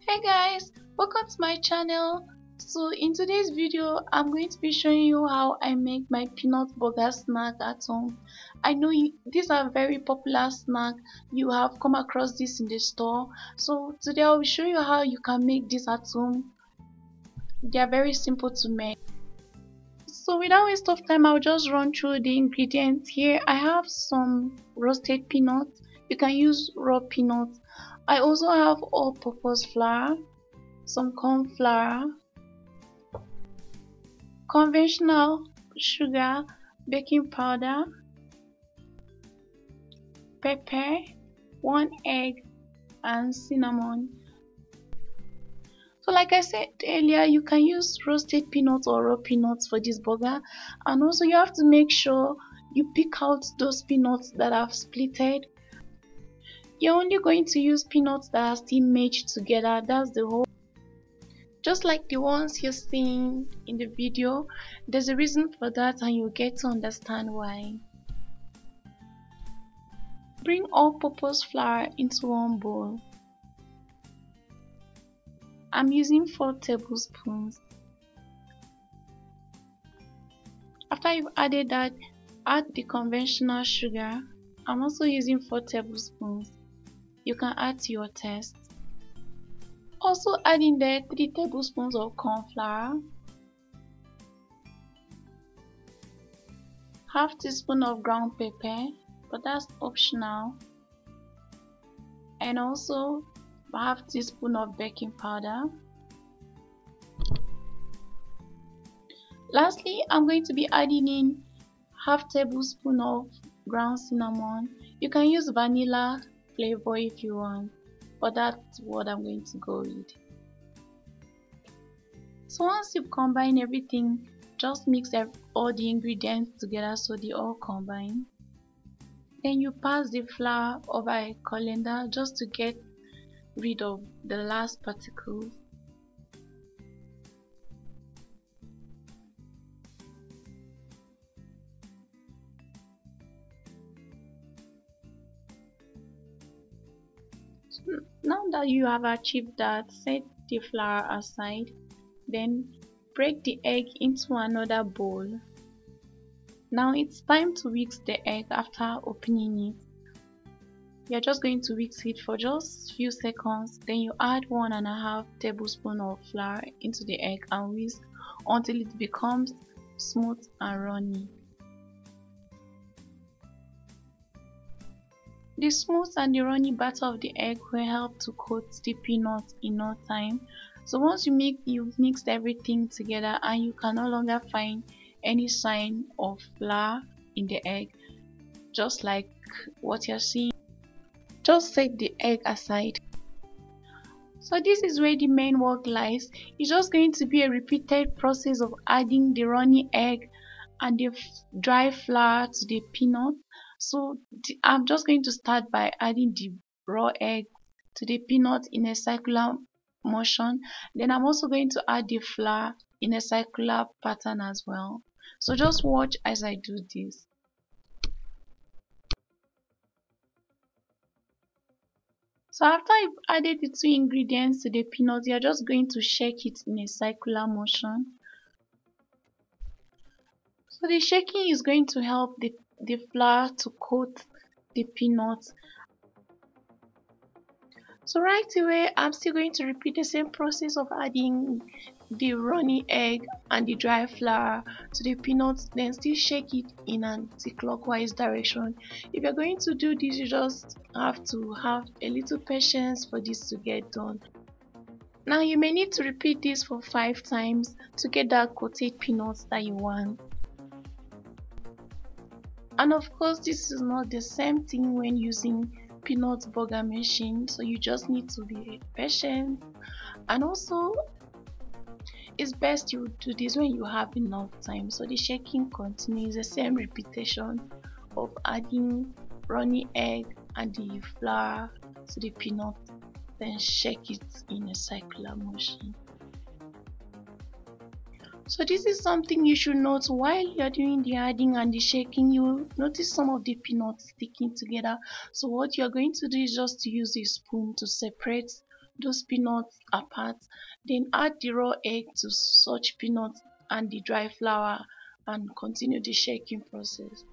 Hey guys, welcome to my channel. So in today's video I'm going to be showing you how I make my peanut burger snack at home. I know these are very popular snack. You have come across this in the store. So today I will show you how you can make this at home. They are very simple to make. So without waste of time, I'll just run through the ingredients. Here I have some roasted peanuts. You can use raw peanuts. I also have all-purpose flour, some corn flour, conventional sugar, baking powder, pepper, 1 egg, and cinnamon. So like I said earlier, you can use roasted peanuts or raw peanuts for this burger, and also you have to make sure you pick out those peanuts that have splitted. You're only going to use peanuts that are still merged together. That's the whole. Just like the ones you're seeing in the video, there's a reason for that and you'll get to understand why. Bring all-purpose flour into one bowl. I'm using 4 tablespoons. After you've added that, add the conventional sugar. I'm also using 4 tablespoons. You can add to your taste. Also add in there 3 tablespoons of corn flour, half teaspoon of ground pepper, but that's optional, and also half teaspoon of baking powder. Lastly, I'm going to be adding in half tablespoon of ground cinnamon. You can use vanilla flavor if you want, but that's what I'm going to go with. So once you combine everything, just mix all the ingredients together so they all combine. Then you pass the flour over a colander just to get rid of the last particles. Now that you have achieved that, set the flour aside. Then break the egg into another bowl. Now it's time to whisk the egg after opening it. You're just going to whisk it for just a few seconds. Then you add 1.5 tablespoons of flour into the egg and whisk until it becomes smooth and runny. The smooth and the runny batter of the egg will help to coat the peanuts in no time. So once you've mixed everything together and you can no longer find any sign of flour in the egg, just like what you're seeing, just set the egg aside. So this is where the main work lies. It's just going to be a repeated process of adding the runny egg and the dry flour to the peanut. So I'm just going to start by adding the raw egg to the peanut in a circular motion. Then I'm also going to add the flour in a circular pattern as well. So just watch as I do this. So after you've added the 2 ingredients to the peanut, you're just going to shake it in a circular motion. So the shaking is going to help the flour to coat the peanuts. So right away, I'm still going to repeat the same process of adding the runny egg and the dry flour to the peanuts, then still shake it in an anti-clockwise direction. If you're going to do this, you just have to have a little patience for this to get done. Now you may need to repeat this for 5 times to get that coated peanuts that you want. And of course, this is not the same thing when using peanut burger machine, so you just need to be patient. And also, it's best you do this when you have enough time. So the shaking continues, the same repetition of adding runny egg and the flour to the peanut, then shake it in a circular motion. So this is something you should note while you're doing the adding and the shaking. You notice some of the peanuts sticking together. So what you're going to do is just to use a spoon to separate those peanuts apart, then add the raw egg to such peanuts and the dry flour and continue the shaking process.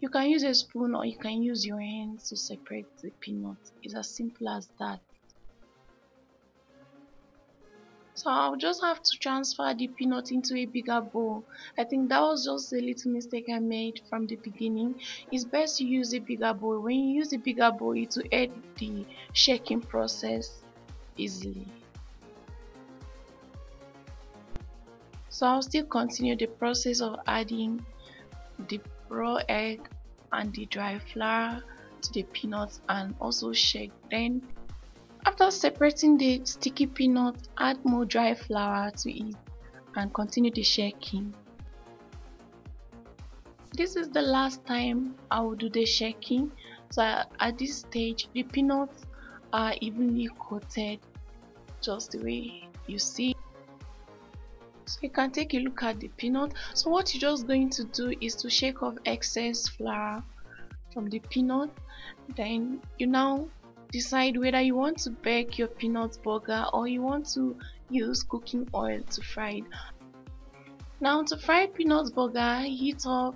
You can use a spoon or you can use your hands to separate the peanuts. It's as simple as that. So I'll just have to transfer the peanut into a bigger bowl. I think that was just a little mistake I made from the beginning. It's best to use a bigger bowl. When you use a bigger bowl, it will aid the shaking process easily. So I'll still continue the process of adding the raw egg and the dry flour to the peanuts and also shake. Then after separating the sticky peanut, add more dry flour to it and continue the shaking. This is the last time I will do the shaking. So at this stage the peanuts are evenly coated just the way you see. So you can take a look at the peanut. So what you're just going to do is to shake off excess flour from the peanut. Then you now decide whether you want to bake your peanut burger or you want to use cooking oil to fry it. Now to fry peanut burger, heat up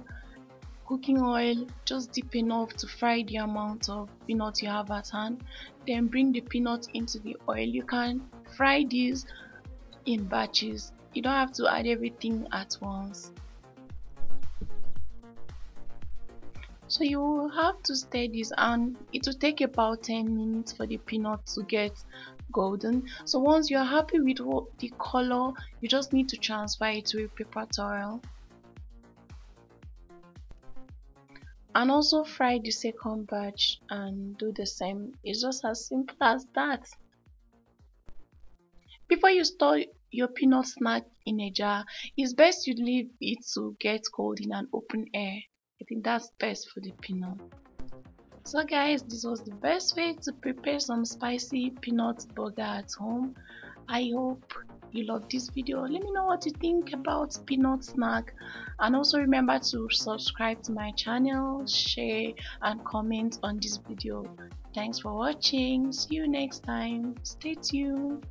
cooking oil just deep enough to fry the amount of peanut you have at hand. Then bring the peanut into the oil. You can fry this in batches. You don't have to add everything at once. So you will have to stir this and it will take about 10 minutes for the peanut to get golden. So once you're happy with the color, you just need to transfer it to a paper towel. And also fry the second batch and do the same. It's just as simple as that. Before you store your peanut snack in a jar, it's best you leave it to get cold in an open air. I think that's best for the peanut. So guys, this was the best way to prepare some spicy peanut burger at home. I hope you love this video. Let me know what you think about peanut snack, and also remember to subscribe to my channel, share and comment on this video. Thanks for watching. See you next time. Stay tuned.